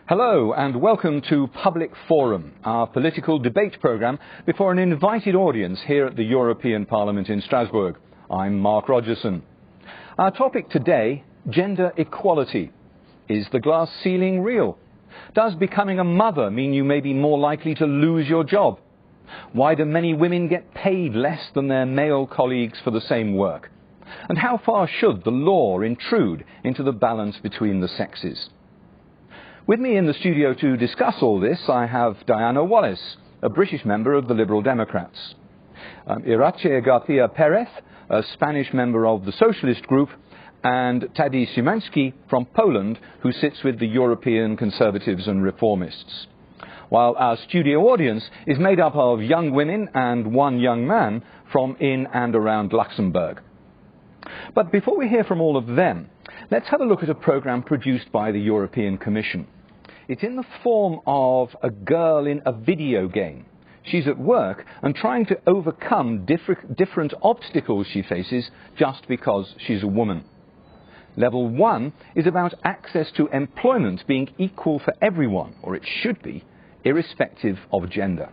Hello and welcome to Public Forum, our political debate programme before an invited audience here at the European Parliament in Strasbourg. I'm Mark Rogerson. Our topic today, gender equality. Is the glass ceiling real? Does becoming a mother mean you may be more likely to lose your job? Why do many women get paid less than their male colleagues for the same work? And how far should the law intrude into the balance between the sexes? With me in the studio to discuss all this, I have Diana Wallace, a British member of the Liberal Democrats, Iratxe García Pérez, a Spanish member of the Socialist Group, and Tadeusz Szymański from Poland, who sits with the European Conservatives and Reformists. While our studio audience is made up of young women and one young man from in and around Luxembourg. But before we hear from all of them, let's have a look at a programme produced by the European Commission. It's in the form of a girl in a video game. She's at work and trying to overcome different obstacles she faces just because she's a woman. Level 1 is about access to employment being equal for everyone, or it should be, irrespective of gender.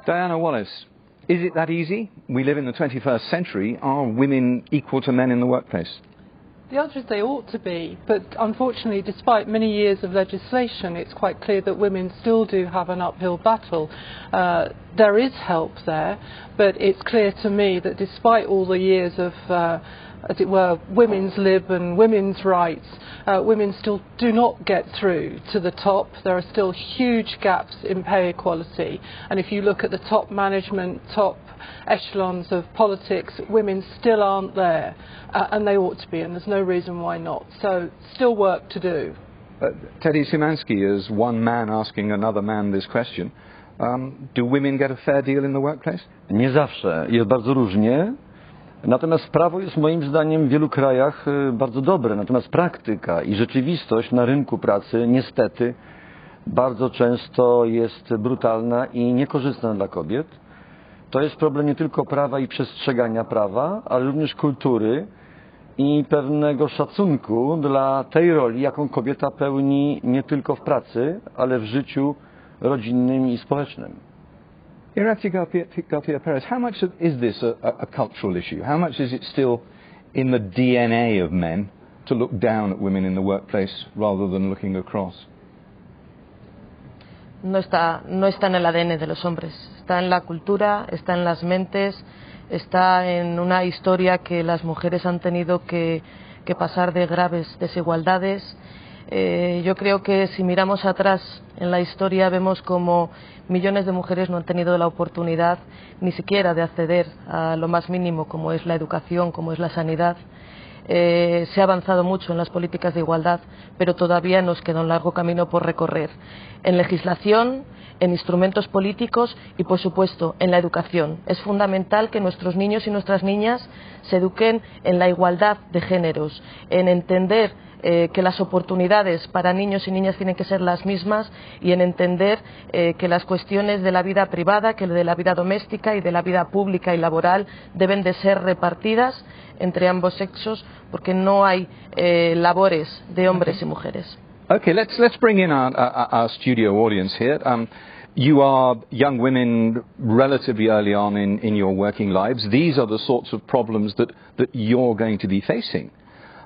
Diana Wallace, is it that easy? We live in the 21st century. Are women equal to men in the workplace? The answer is they ought to be, but unfortunately, despite many years of legislation, it's quite clear that women still do have an uphill battle. There is help there, but it's clear to me that despite all the years of, as it were, women's lib and women's rights, women still do not get through to the top. There are still huge gaps in pay equality, and if you look at the top management, top echelons of politics, women still aren't there, and they ought to be, and there's no reason why not. So still work to do. Tadeusz Szymański, as one man asking another man this question, do women get a fair deal in the workplace? Nie zawsze. Jest bardzo różnie. Natomiast prawo jest moim zdaniem w wielu krajach bardzo dobre. Natomiast praktyka i rzeczywistość na rynku pracy niestety bardzo często jest brutalna i niekorzystna dla kobiet. To jest problem nie tylko prawa i przestrzegania prawa, ale również kultury i pewnego szacunku dla tej roli, jaką kobieta pełni nie tylko w pracy, ale w życiu rodzinnym i społecznym. Iratxe García Pérez, how much is this a cultural issue? How much is it still in the DNA of men to look down at women in the workplace rather than looking across? No está en el ADN de los hombres, está en la cultura, está en las mentes, está en una historia que las mujeres han tenido que pasar de graves desigualdades. Yo creo que si miramos atrás en la historia vemos como millones de mujeres no han tenido la oportunidad ni siquiera de acceder a lo más mínimo como es la educación, como es la sanidad. Se ha avanzado mucho en las políticas de igualdad, pero todavía nos queda un largo camino por recorrer en legislación, en instrumentos políticos y, por supuesto, en la educación. Es fundamental que nuestros niños y nuestras niñas se eduquen en la igualdad de géneros, en entender que las oportunidades para niños y niñas tienen que ser las mismas y en entender que las cuestiones de la vida privada, que de la vida doméstica y de la vida pública y laboral deben de ser repartidas entre ambos sexos porque no hay labores de hombres y mujeres. Okay, let's bring in our studio audience here. You are young women relatively early on in your working lives. These are the sorts of problems that you're going to be facing.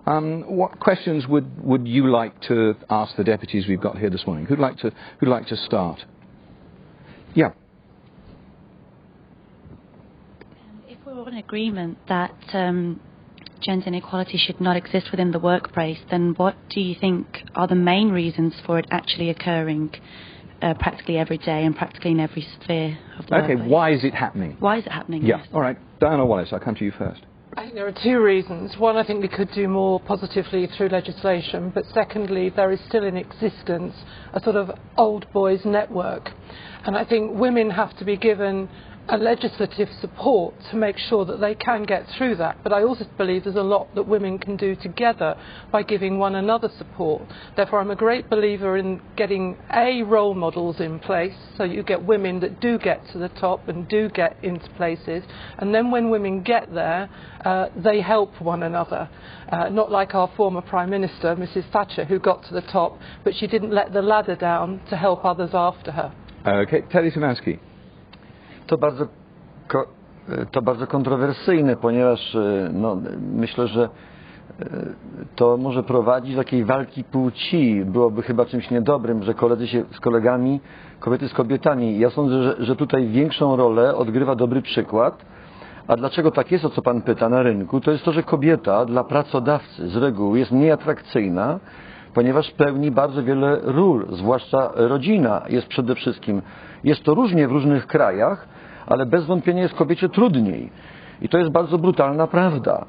What questions would you like to ask the deputies we've got here this morning? Who'd like to start? Yeah. If we're all in agreement that gender inequality should not exist within the workplace, then what do you think are the main reasons for it actually occurring practically every day and practically in every sphere of the workplace? Okay, why is it happening? Why is it happening? Yeah, Yes. all right. Diana Wallace, I'll come to you first. I think there are two reasons. One, I think we could do more positively through legislation, but secondly, there is still in existence a sort of old boys network. And I think women have to be given a legislative support to make sure that they can get through that. But I also believe there's a lot that women can do together by giving one another support. Therefore, I'm a great believer in getting role models in place, so you get women that do get to the top and do get into places, and then when women get there, they help one another. Not like our former Prime Minister, Mrs. Thatcher, who got to the top, but she didn't let the ladder down to help others after her. Okay, Teddy Szymanski. To bardzo kontrowersyjne, ponieważ myślę, że to może prowadzić do takiej walki płci. Byłoby chyba czymś niedobrym, że koledzy się z kolegami, kobiety z kobietami. Ja sądzę, że tutaj większą rolę odgrywa dobry przykład. A dlaczego tak jest, o co pan pyta, na rynku? To jest to, że kobieta dla pracodawcy z reguły jest mniej atrakcyjna, ponieważ pełni bardzo wiele ról, zwłaszcza rodzina jest przede wszystkim. Jest to różnie w różnych krajach, ale bez wątpienia jest kobiecie trudniej. I to jest bardzo brutalna prawda.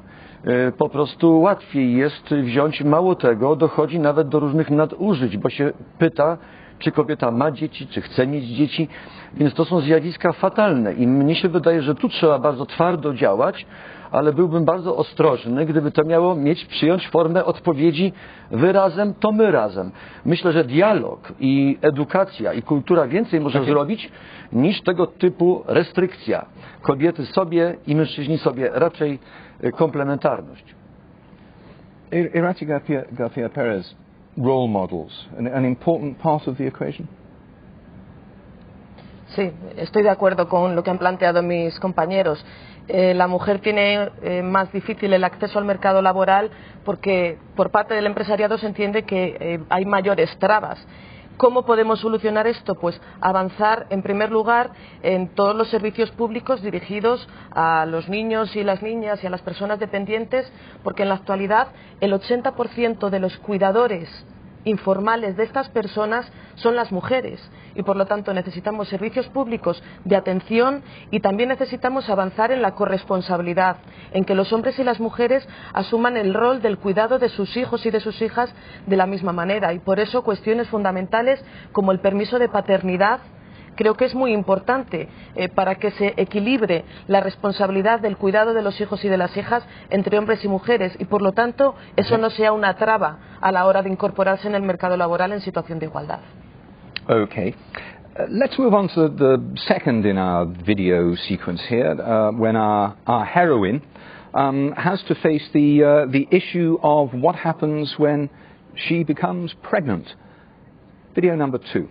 Po prostu łatwiej jest wziąć, mało tego, dochodzi nawet do różnych nadużyć, bo się pyta, czy kobieta ma dzieci, czy chce mieć dzieci, więc to są zjawiska fatalne i mnie się wydaje, że tu trzeba bardzo twardo działać, ale byłbym bardzo ostrożny, gdyby to miało przyjąć formę odpowiedzi wy razem, to my razem. Myślę, że dialog i edukacja i kultura więcej może zrobić niż tego typu restrykcja. Kobiety sobie i mężczyźni sobie, raczej komplementarność. Irache García Pérez, role models, an important part of the equation? Sí, estoy de acuerdo con lo que han planteado mis compañeros. La mujer tiene más difícil el acceso al mercado laboral porque por parte del empresariado se entiende que hay mayores trabas. ¿Cómo podemos solucionar esto? Pues avanzar, en primer lugar, en todos los servicios públicos dirigidos a los niños y las niñas y a las personas dependientes, porque en la actualidad el 80% de los cuidadores informales de estas personas son las mujeres y por lo tanto necesitamos servicios públicos de atención y también necesitamos avanzar en la corresponsabilidad, en que los hombres y las mujeres asuman el rol del cuidado de sus hijos y de sus hijas de la misma manera y por eso cuestiones fundamentales como el permiso de paternidad creo que es muy importante para que se equilibre la responsabilidad del cuidado de los hijos y de las hijas entre hombres y mujeres y por lo tanto eso no sea una traba a la hora de incorporarse en el mercado laboral en situación de igualdad. Okay. Let's move on to the second in our video sequence here, when our heroine has to face the issue of what happens when she becomes pregnant. Video number 2.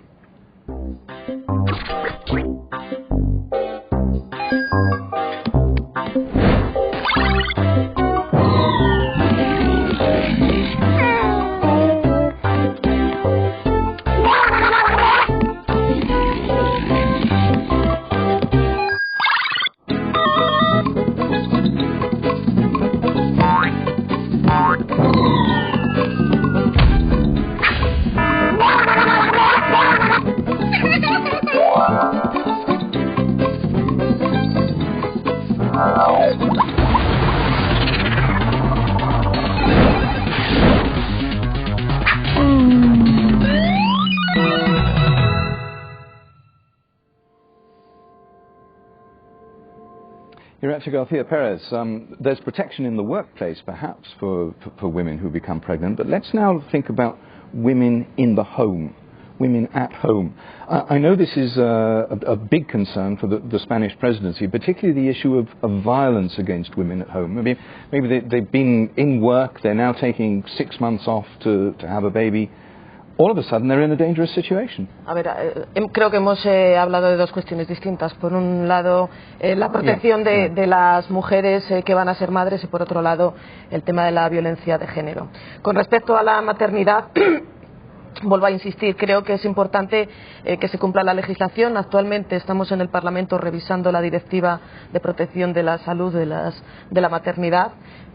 Irache García Pérez, there's protection in the workplace perhaps for women who become pregnant, but let's now think about women in the home, women at home. I know this is a big concern for the Spanish presidency, particularly the issue of violence against women at home. Maybe they've been in work, they're now taking 6 months off to have a baby. All of a sudden they're in a dangerous situation. A ver, creo que hemos hablado de dos cuestiones distintas. Por un lado, la protección de las mujeres que van a ser madres y por otro lado, el tema de la violencia de género. Con respecto a la maternidad, vuelvo a insistir, creo que es importante que se cumpla la legislación. Actualmente estamos en el Parlamento revisando la Directiva de Protección de la Salud de la Maternidad.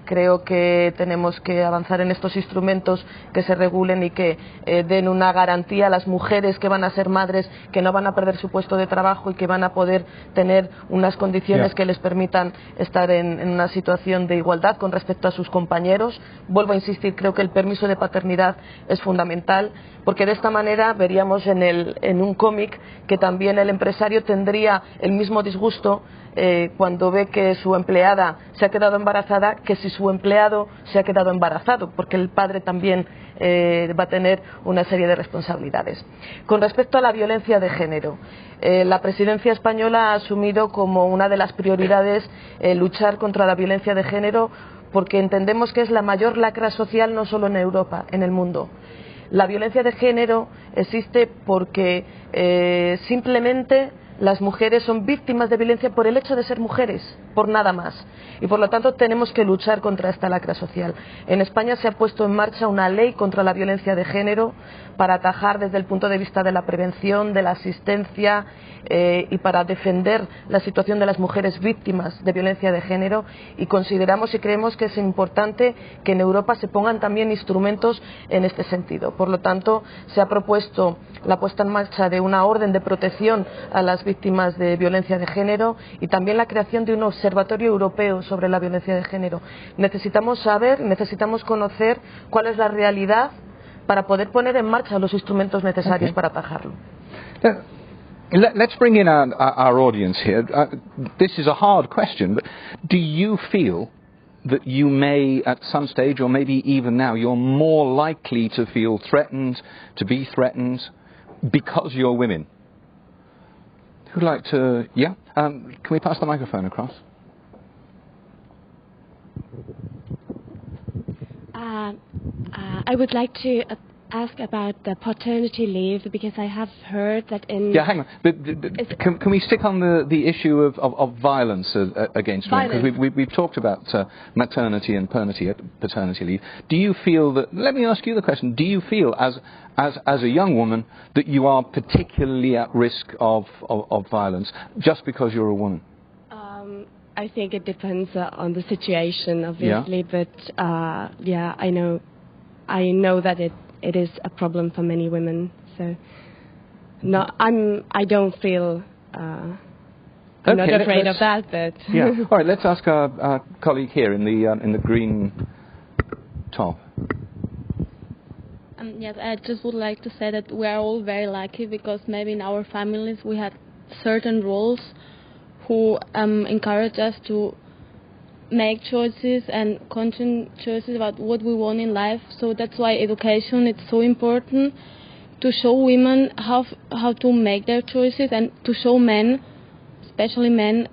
Creo que tenemos que avanzar en estos instrumentos que se regulen y que den una garantía a las mujeres que van a ser madres, que no van a perder su puesto de trabajo y que van a poder tener unas condiciones que les permitan estar en una situación de igualdad con respecto a sus compañeros. Vuelvo a insistir, creo que el permiso de paternidad es fundamental, porque de esta manera veríamos en un cómic que también el empresario tendría el mismo disgusto cuando ve que su empleada se ha quedado embarazada que si su empleado se ha quedado embarazado, porque el padre también va a tener una serie de responsabilidades. Con respecto a la violencia de género, la presidencia española ha asumido como una de las prioridades luchar contra la violencia de género, porque entendemos que es la mayor lacra social no solo en Europa, en el mundo. La violencia de género existe porque simplemente las mujeres son víctimas de violencia por el hecho de ser mujeres, por nada más. Y por lo tanto tenemos que luchar contra esta lacra social. En España se ha puesto en marcha una ley contra la violencia de género para atajar desde el punto de vista de la prevención, de la asistencia y para defender la situación de las mujeres víctimas de violencia de género, y consideramos y creemos que es importante que en Europa se pongan también instrumentos en este sentido. Por lo tanto, se ha propuesto la puesta en marcha de una orden de protección a las víctimas de violencia de género y también la creación de un observatorio europeo sobre la violencia de género. Necesitamos saber, necesitamos conocer cuál es la realidad para poder poner en marcha los instrumentos necesarios para atajarlo. Let's bring in our audience here. This is a hard question, but do you feel that you may, at some stage, or maybe even now, you're more likely to feel threatened, to be threatened, because you're women? Who'd like to... Yeah? Can we pass the microphone across? I would like to ask about the paternity leave, because I have heard that in... Yeah, hang on. But can we stick on the issue of violence against women? Because we've talked about maternity and paternity leave. Do you feel that... Let me ask you the question. Do you feel, as a young woman, that you are particularly at risk of violence just because you're a woman? I think it depends on the situation, obviously, but yeah, I know that it is a problem for many women. So, no, I don't feel I'm not afraid of that, but yeah. All right, let's ask our colleague here in the green top. Yes, I just would like to say that we are all very lucky, because maybe in our families we had certain roles who encourage us to make choices and conscious choices about what we want in life. So that's why education is so important, to show women how to make their choices, and to show men, especially men,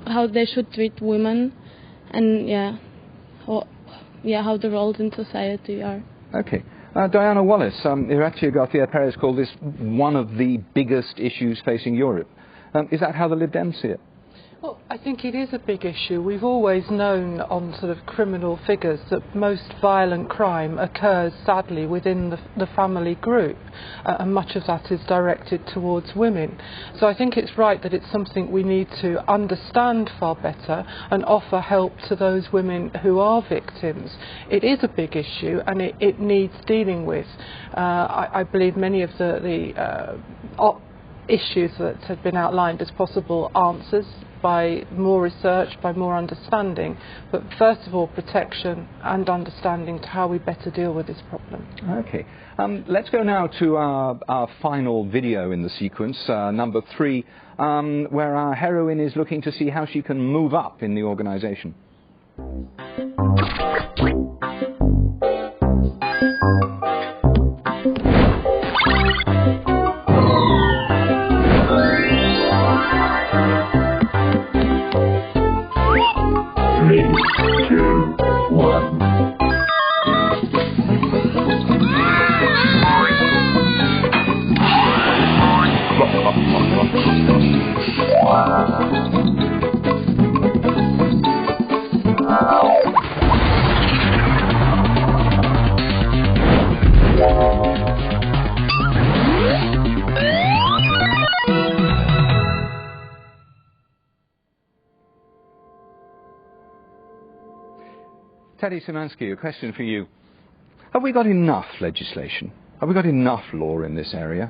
how they should treat women, and how the roles in society are. Okay. Diana Wallace, Iratia García Perez called this one of the biggest issues facing Europe. Is that how the Lib Dems see it? Well, I think it is a big issue. We've always known on sort of criminal figures that most violent crime occurs, sadly, within the family group, and much of that is directed towards women. So I think it's right that it's something we need to understand far better and offer help to those women who are victims. It is a big issue, and it needs dealing with. I believe many of the issues that have been outlined as possible answers by more research, by more understanding, but first of all protection and understanding to how we better deal with this problem. Okay, let's go now to our final video in the sequence, number 3, where our heroine is looking to see how she can move up in the organisation. Teddy Szymanski, a question for you. Have we got enough legislation? Have we got enough law in this area?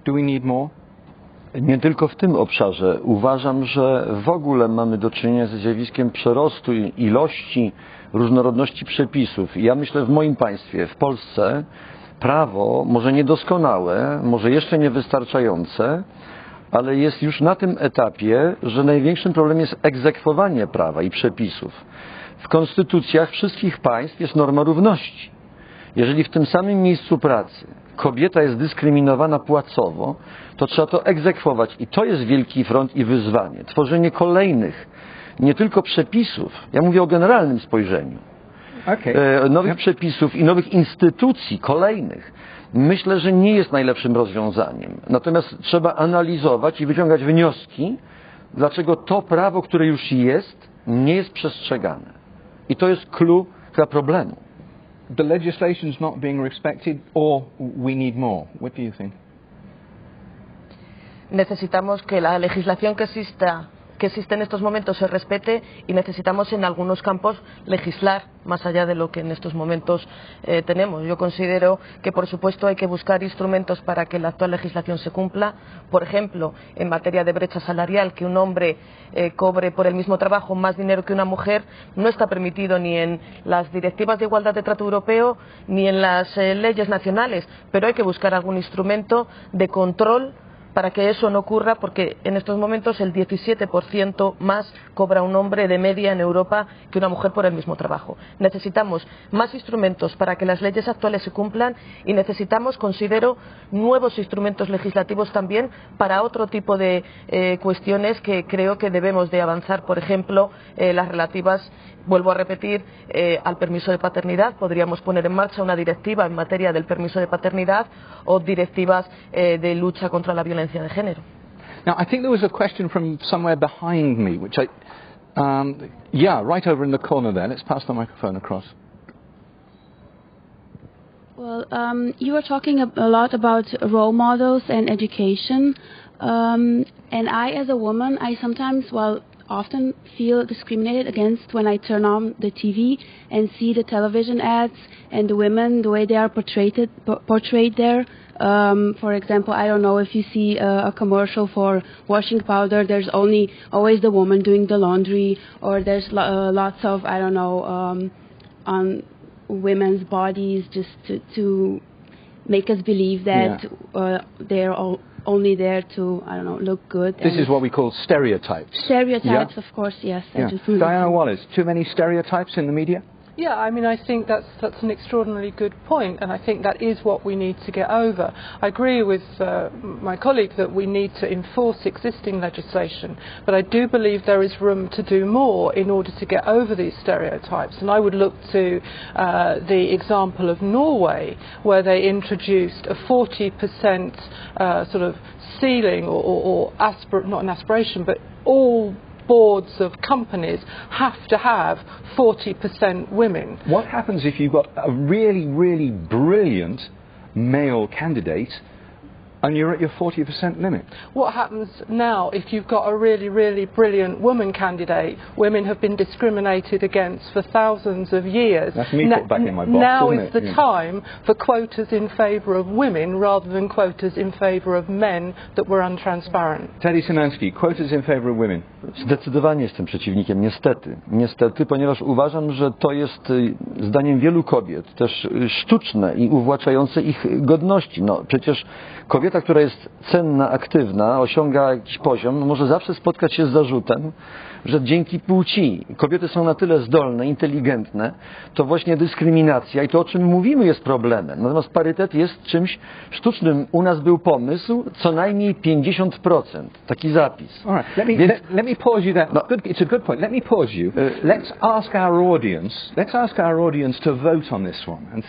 Do we need more? Nie tylko w tym obszarze. Uważam, że w ogóle mamy do czynienia ze zjawiskiem przerostu ilości, różnorodności przepisów. I ja myślę, w moim państwie, w Polsce, prawo, może niedoskonałe, może jeszcze niewystarczające, ale jest już na tym etapie, że największym problemem jest egzekwowanie prawa i przepisów. W konstytucjach wszystkich państw jest norma równości. Jeżeli w tym samym miejscu pracy kobieta jest dyskryminowana płacowo, to trzeba to egzekwować i to jest wielki front i wyzwanie. Tworzenie kolejnych, nie tylko przepisów, ja mówię o generalnym spojrzeniu, nowych przepisów i nowych instytucji kolejnych, myślę, że nie jest najlepszym rozwiązaniem. Natomiast trzeba analizować i wyciągać wnioski, dlaczego to prawo, które już jest, nie jest przestrzegane. I to jest clue dla problemu. The legislation is not being respected, or we need more? What do you think? Necesitamos que la legislación que existe en estos momentos se respete y necesitamos en algunos campos legislar más allá de lo que en estos momentos tenemos. Yo considero que por supuesto hay que buscar instrumentos para que la actual legislación se cumpla. Por ejemplo, en materia de brecha salarial, que un hombre cobre por el mismo trabajo más dinero que una mujer no está permitido ni en las directivas de igualdad de trato europeo ni en las leyes nacionales, pero hay que buscar algún instrumento de control para que eso no ocurra, porque en estos momentos el 17% más cobra un hombre de media en Europa que una mujer por el mismo trabajo. Necesitamos más instrumentos para que las leyes actuales se cumplan y necesitamos, considero, nuevos instrumentos legislativos también para otro tipo de cuestiones que creo que debemos de avanzar. Por ejemplo, las relativas, vuelvo a repetir, al permiso de paternidad. Podríamos poner en marcha una directiva en materia del permiso de paternidad o directivas de lucha contra la violencia de género. Now, I think there was a question from somewhere behind me, which yeah, right over in the corner there. Let's pass the microphone across. Well, you were talking a lot about role models and education, and I, as a woman, I sometimes, often feel discriminated against when I turn on the TV and see the television ads and the women, the way they are portrayed there. For example, I don't know if you see a commercial for washing powder, there's always the woman doing the laundry, or there's lots of, I don't know, on women's bodies just to make us believe that they're only there to, I don't know, look good. This is what we call stereotypes. Stereotypes, of course, yes. Yeah. Diana Wallace, too many stereotypes in the media? Yeah, I mean, I think that's an extraordinarily good point, and I think that is what we need to get over. I agree with my colleague that we need to enforce existing legislation, but I do believe there is room to do more in order to get over these stereotypes. And I would look to the example of Norway, where they introduced a 40% sort of ceiling, or not an aspiration, but all boards of companies have to have 40% women. What happens if you've got a really, really brilliant male candidate and you're at your 40% limit? What happens now if you've got a really, really brilliant woman candidate? Women have been discriminated against for thousands of years. That's me put back in my box, now isn't is the time for quotas in favour of women rather than quotas in favour of men that were untransparent. Teddy Szymanski, quotas in favour of women. Zdecydowanie jestem przeciwnikiem, niestety. Niestety, ponieważ uważam, że to jest, zdaniem wielu kobiet, też sztuczne i uwłaczające ich godności. No, przecież kobieta, która jest cenna, aktywna, osiąga jakiś poziom, może zawsze spotkać się z zarzutem, że dzięki płci kobiety są na tyle zdolne, inteligentne, to właśnie dyskryminacja i to, o czym mówimy, jest problemem. Natomiast parytet jest czymś sztucznym. U nas był pomysł co najmniej 50%. Taki zapis. All right. Let me pause you there. No. It's a good point. Let me pause you. Let's ask our audience to vote on this one and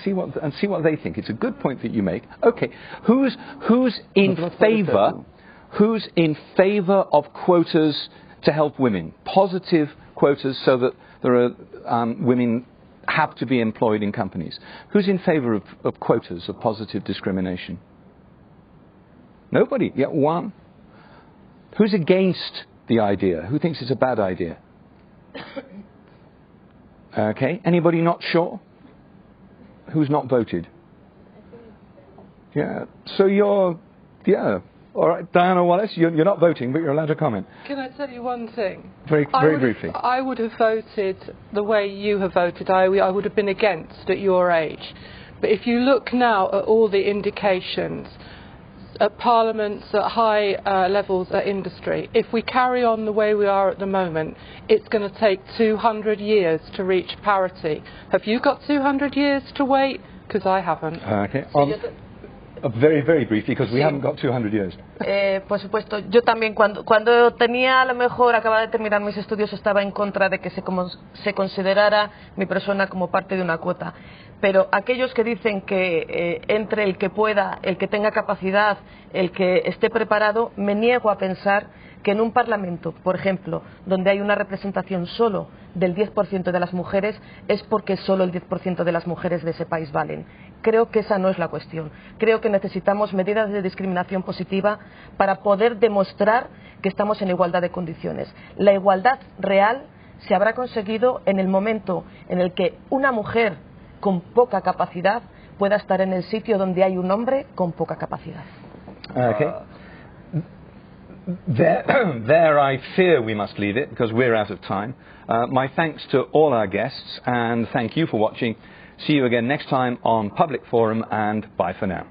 see what they think. It's a good point that you make. Okay. Who's in favour of quotas to help women? Positive quotas so that there are women have to be employed in companies. Who's in favour of quotas, of positive discrimination? Nobody. Yeah, one. Who's against the idea? Who thinks it's a bad idea? Okay. Anybody not sure? Who's not voted? Yeah. So you're, yeah. All right, Diana Wallace, you're not voting, but you're allowed to comment. Can I tell you one thing? Very briefly. I would have voted the way you have voted. I would have been against at your age. But if you look now at all the indications, at parliaments, at high levels, at industry, if we carry on the way we are at the moment, it's going to take 200 years to reach parity. Have you got 200 years to wait? Because I haven't. Okay. Very briefly, because we haven't got 200 years. Por supuesto, yo también cuando tenía, a lo mejor, acababa de terminar mis estudios, estaba en contra de que se considerara mi persona como parte de una cuota. Pero aquellos que dicen que entre el que pueda, el que tenga capacidad, el que esté preparado, me niego a pensar que en un parlamento, por ejemplo, donde hay una representación solo del 10% de las mujeres, es porque solo el 10% de las mujeres de ese país valen. Creo que esa no es la cuestión. Creo que necesitamos medidas de discriminación positiva para poder demostrar que estamos en igualdad de condiciones. La igualdad real se habrá conseguido en el momento en el que una mujer con poca capacidad pueda estar en el sitio donde hay un hombre con poca capacidad. Okay. There I fear we must leave it, because we're out of time. My thanks to all our guests, and thank you for watching. See you again next time on Public Forum, and bye for now.